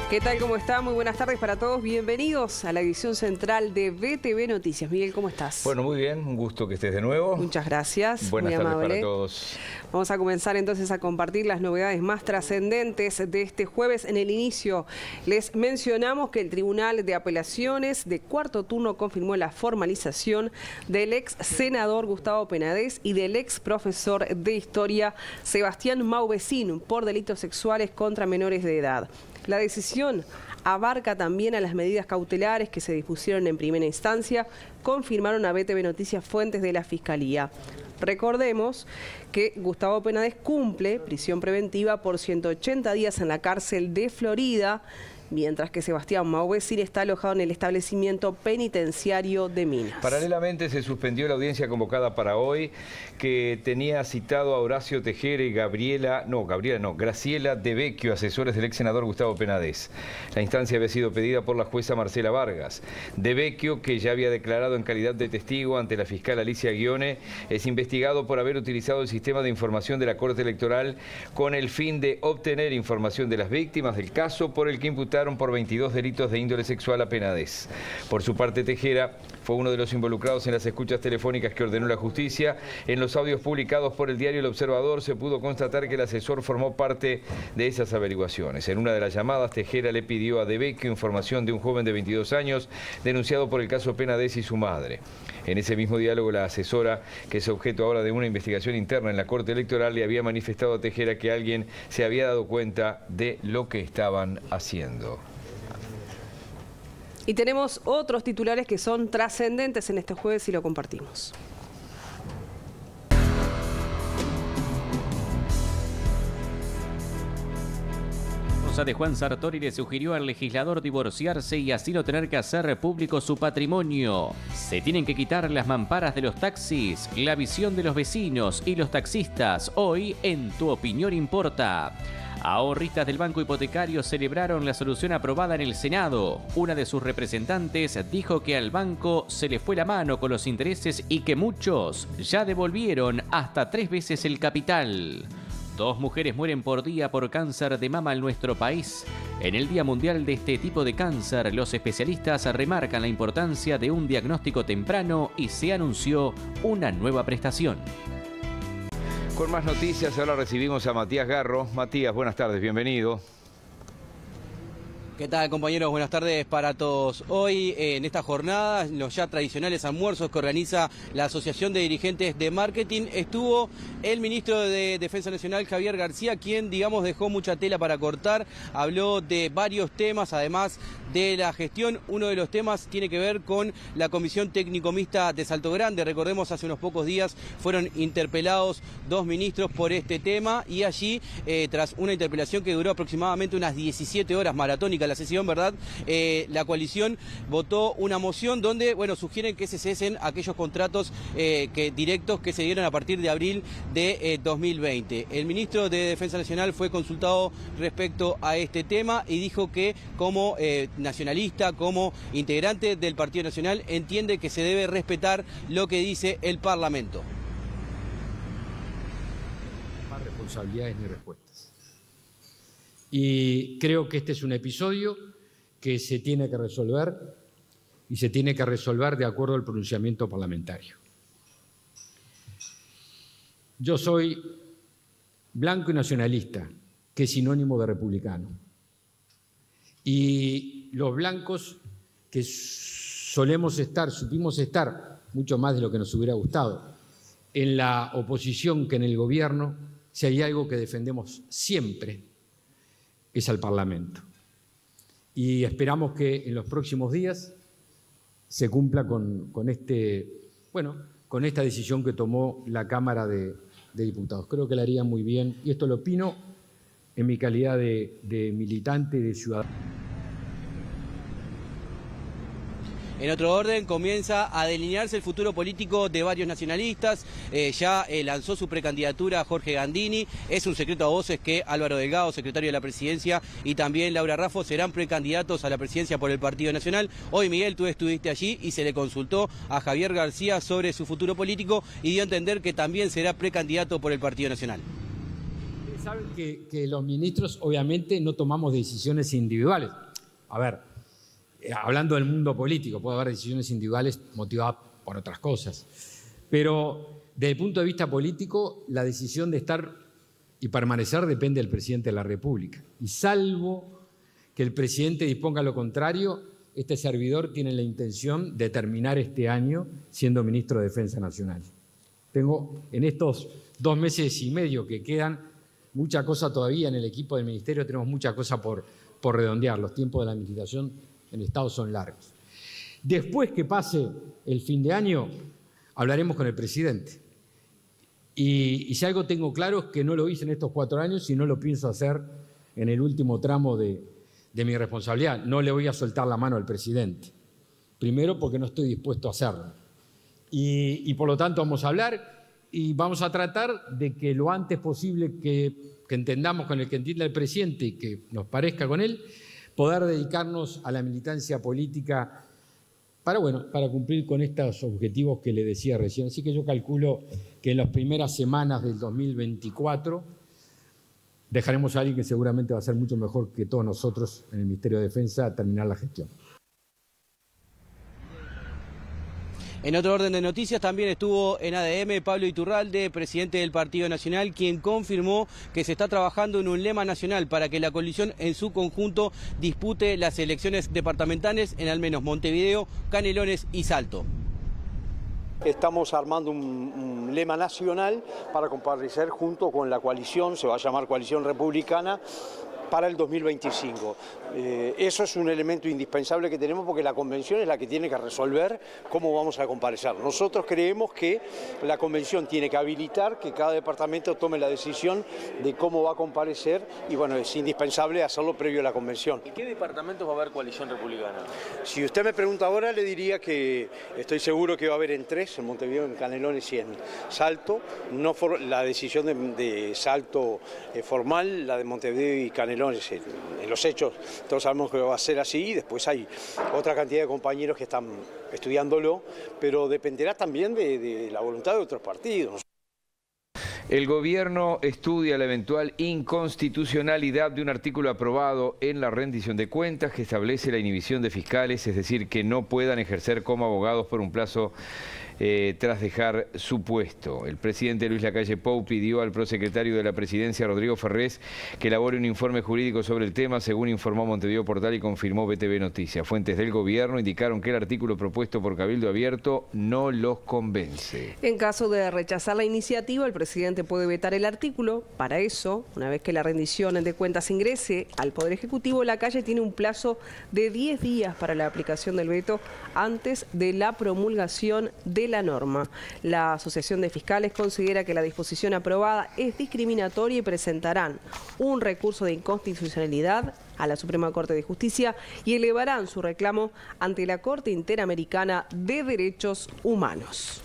¿Qué tal? ¿Cómo está? Muy buenas tardes para todos. Bienvenidos a la edición central de BTV Noticias. Miguel, ¿cómo estás? Bueno, muy bien. Un gusto que estés de nuevo. Muchas gracias. Buenas muy tardes amable para todos. Vamos a comenzar entonces a compartir las novedades más trascendentes de este jueves. En el inicio les mencionamos que el Tribunal de Apelaciones de cuarto turno confirmó la formalización del ex senador Gustavo Penades y del ex profesor de Historia Sebastián Mauvecín por delitos sexuales contra menores de edad. La decisión abarca también a las medidas cautelares que se dispusieron en primera instancia, confirmaron a BTV Noticias fuentes de la Fiscalía. Recordemos que Gustavo Penades cumple prisión preventiva por 180 días en la cárcel de Florida, mientras que Sebastián Mauvecín está alojado en el establecimiento penitenciario de Minas. Paralelamente se suspendió la audiencia convocada para hoy, que tenía citado a Horacio Tejera y Graciela De Vecchio, asesores del ex senador Gustavo Penades. La instancia había sido pedida por la jueza Marcela Vargas. De Vecchio, que ya había declarado en calidad de testigo ante la fiscal Alicia Guione, es investigado por haber utilizado el sistema de información de la Corte Electoral con el fin de obtener información de las víctimas del caso, por el que imputaron por 22 delitos de índole sexual a Penades. Por su parte, Tejera fue uno de los involucrados en las escuchas telefónicas que ordenó la justicia. En los audios publicados por el diario El Observador se pudo constatar que el asesor formó parte de esas averiguaciones. En una de las llamadas, Tejera le pidió a De Vecchio información de un joven de 22 años denunciado por el caso Penades y su madre. En ese mismo diálogo, la asesora, que es objeto ahora de una investigación interna en la Corte Electoral, le había manifestado a Tejera que alguien se había dado cuenta de lo que estaban haciendo. Y tenemos otros titulares que son trascendentes en este jueves y lo compartimos. De Juan Sartori le sugirió al legislador divorciarse y así no tener que hacer público su patrimonio. Se tienen que quitar las mamparas de los taxis, la visión de los vecinos y los taxistas. Hoy en Tu Opinión Importa. Ahorristas del Banco Hipotecario celebraron la solución aprobada en el Senado. Una de sus representantes dijo que al banco se le fue la mano con los intereses y que muchos ya devolvieron hasta 3 veces el capital. 2 mujeres mueren por día por cáncer de mama en nuestro país. En el Día Mundial de este tipo de cáncer, los especialistas remarcan la importancia de un diagnóstico temprano y se anunció una nueva prestación. Con más noticias, ahora recibimos a Matías Garro. Matías, buenas tardes, bienvenido. ¿Qué tal, compañeros? Buenas tardes para todos. Hoy, en esta jornada, los ya tradicionales almuerzos que organiza la Asociación de Dirigentes de Marketing, estuvo el ministro de Defensa Nacional, Javier García, quien, digamos, dejó mucha tela para cortar. Habló de varios temas, además de la gestión. Uno de los temas tiene que ver con la Comisión Técnico Mixta de Salto Grande. Recordemos, hace unos pocos días fueron interpelados 2 ministros por este tema y allí, tras una interpelación que duró aproximadamente unas 17 horas maratónicas, la sesión, ¿verdad? La coalición votó una moción donde, bueno, sugieren que se cesen aquellos contratos directos que se dieron a partir de abril de 2020. El ministro de Defensa Nacional fue consultado respecto a este tema y dijo que como nacionalista, como integrante del Partido Nacional, entiende que se debe respetar lo que dice el Parlamento. Más responsabilidades ni respuestas. Y creo que este es un episodio que se tiene que resolver y se tiene que resolver de acuerdo al pronunciamiento parlamentario. Yo soy blanco y nacionalista, que es sinónimo de republicano. Y los blancos que supimos estar mucho más de lo que nos hubiera gustado en la oposición que en el gobierno, si hay algo que defendemos siempre, es al Parlamento. Y esperamos que en los próximos días se cumpla con esta decisión que tomó la Cámara de Diputados. Creo que la haría muy bien, y esto lo opino en mi calidad de militante y de ciudadano. En otro orden, comienza a delinearse el futuro político de varios nacionalistas. Ya lanzó su precandidatura Jorge Gandini. Es un secreto a voces que Álvaro Delgado, secretario de la Presidencia, y también Laura Raffo serán precandidatos a la presidencia por el Partido Nacional. Hoy, Miguel, tú estuviste allí y se le consultó a Javier García sobre su futuro político y dio a entender que también será precandidato por el Partido Nacional. saben que los ministros obviamente no tomamos decisiones individuales. A ver, hablando del mundo político, puede haber decisiones individuales motivadas por otras cosas. Pero desde el punto de vista político, la decisión de estar y permanecer depende del presidente de la República. Y salvo que el presidente disponga lo contrario, este servidor tiene la intención de terminar este año siendo ministro de Defensa Nacional. Tengo en estos 2 meses y medio que quedan mucha cosa todavía en el equipo del ministerio, tenemos mucha cosa por redondear. Los tiempos de la administración en el Estado son largos. Después que pase el fin de año, hablaremos con el presidente. Y si algo tengo claro es que no lo hice en estos 4 años y no lo pienso hacer en el último tramo de mi responsabilidad. No le voy a soltar la mano al presidente. Primero porque no estoy dispuesto a hacerlo. Y por lo tanto vamos a hablar y vamos a tratar de que lo antes posible que entendamos con el que entienda el presidente y que nos parezca con él, poder dedicarnos a la militancia política para cumplir con estos objetivos que le decía recién. Así que yo calculo que en las primeras semanas del 2024 dejaremos a alguien que seguramente va a ser mucho mejor que todos nosotros en el Ministerio de Defensa a terminar la gestión. En otro orden de noticias también estuvo en ADM Pablo Iturralde, presidente del Partido Nacional, quien confirmó que se está trabajando en un lema nacional para que la coalición en su conjunto dispute las elecciones departamentales en al menos Montevideo, Canelones y Salto. Estamos armando un lema nacional para comparecer junto con la coalición, se va a llamar Coalición Republicana, para el 2025. Eso es un elemento indispensable que tenemos porque la convención es la que tiene que resolver cómo vamos a comparecer. Nosotros creemos que la convención tiene que habilitar que cada departamento tome la decisión de cómo va a comparecer y bueno, es indispensable hacerlo previo a la convención. ¿En qué departamentos va a haber coalición republicana? Si usted me pregunta ahora, le diría que estoy seguro que va a haber en 3, en Montevideo, en Canelones y en Salto. No la decisión de Salto formal, la de Montevideo y Canelones en los hechos, todos sabemos que va a ser así, y después hay otra cantidad de compañeros que están estudiándolo, pero dependerá también de la voluntad de otros partidos. El gobierno estudia la eventual inconstitucionalidad de un artículo aprobado en la rendición de cuentas que establece la inhibición de fiscales, es decir, que no puedan ejercer como abogados por un plazo tras dejar su puesto. El presidente Luis Lacalle Pou pidió al prosecretario de la Presidencia, Rodrigo Ferrés, que elabore un informe jurídico sobre el tema, según informó Montevideo Portal y confirmó BTV Noticias. Fuentes del gobierno indicaron que el artículo propuesto por Cabildo Abierto no los convence. En caso de rechazar la iniciativa, el presidente puede vetar el artículo. Para eso, una vez que la rendición de cuentas ingrese al Poder Ejecutivo, Lacalle tiene un plazo de 10 días para la aplicación del veto antes de la promulgación de la norma. La Asociación de Fiscales considera que la disposición aprobada es discriminatoria y presentarán un recurso de inconstitucionalidad a la Suprema Corte de Justicia y elevarán su reclamo ante la Corte Interamericana de Derechos Humanos.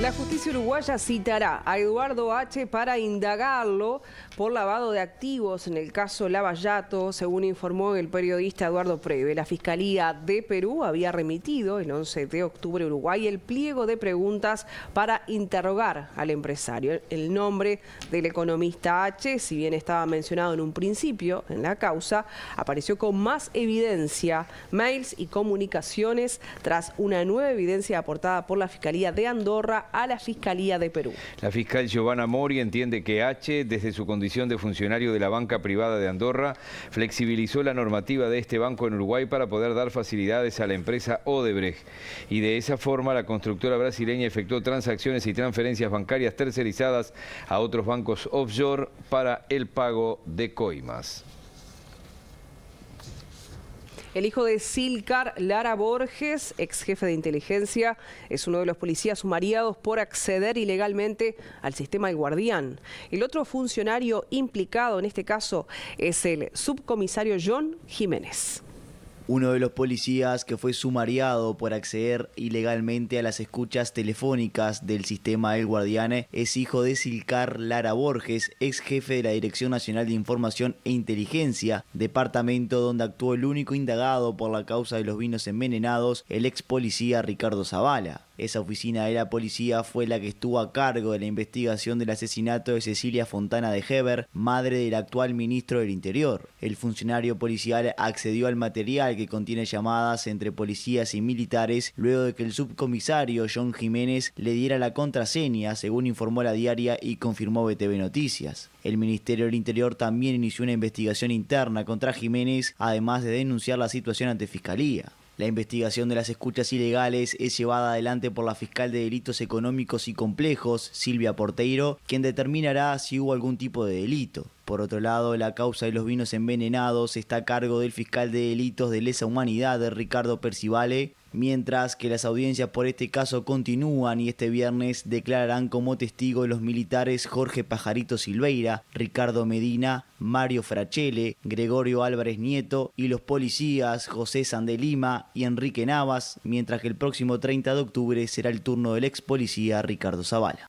La justicia uruguaya citará a Eduardo H. para indagarlo por lavado de activos en el caso Lavallato, según informó el periodista Eduardo Preve. La Fiscalía de Perú había remitido el 11 de octubre a Uruguay el pliego de preguntas para interrogar al empresario. El nombre del economista H., si bien estaba mencionado en un principio en la causa, apareció con más evidencia, mails y comunicaciones tras una nueva evidencia aportada por la Fiscalía de Andorra a la Fiscalía de Perú. La fiscal Giovanna Mori entiende que H., desde su condición de funcionario de la banca privada de Andorra, flexibilizó la normativa de este banco en Uruguay para poder dar facilidades a la empresa Odebrecht. Y de esa forma la constructora brasileña efectuó transacciones y transferencias bancarias tercerizadas a otros bancos offshore para el pago de coimas. El hijo de Silcar, Lara Borges, ex jefe de inteligencia, es uno de los policías sumariados por acceder ilegalmente al sistema El Guardián. El otro funcionario implicado en este caso es el subcomisario John Jiménez. Uno de los policías que fue sumariado por acceder ilegalmente a las escuchas telefónicas del sistema El Guardián es hijo de Silcar Lara Borges, ex jefe de la Dirección Nacional de Información e Inteligencia, departamento donde actuó el único indagado por la causa de los vinos envenenados, el ex policía Ricardo Zavala. Esa oficina de la policía fue la que estuvo a cargo de la investigación del asesinato de Cecilia Fontana de Heber, madre del actual ministro del Interior. El funcionario policial accedió al material que contiene llamadas entre policías y militares luego de que el subcomisario John Jiménez le diera la contraseña, según informó La Diaria y confirmó BTV Noticias. El Ministerio del Interior también inició una investigación interna contra Jiménez, además de denunciar la situación ante Fiscalía. La investigación de las escuchas ilegales es llevada adelante por la fiscal de Delitos Económicos y Complejos, Silvia Porteiro, quien determinará si hubo algún tipo de delito. Por otro lado, la causa de los vinos envenenados está a cargo del fiscal de Delitos de Lesa Humanidad, Ricardo Percivale, mientras que las audiencias por este caso continúan y este viernes declararán como testigo los militares Jorge Pajarito Silveira, Ricardo Medina, Mario Frachele, Gregorio Álvarez Nieto y los policías José Sandelima y Enrique Navas, mientras que el próximo 30 de octubre será el turno del ex policía Ricardo Zavala.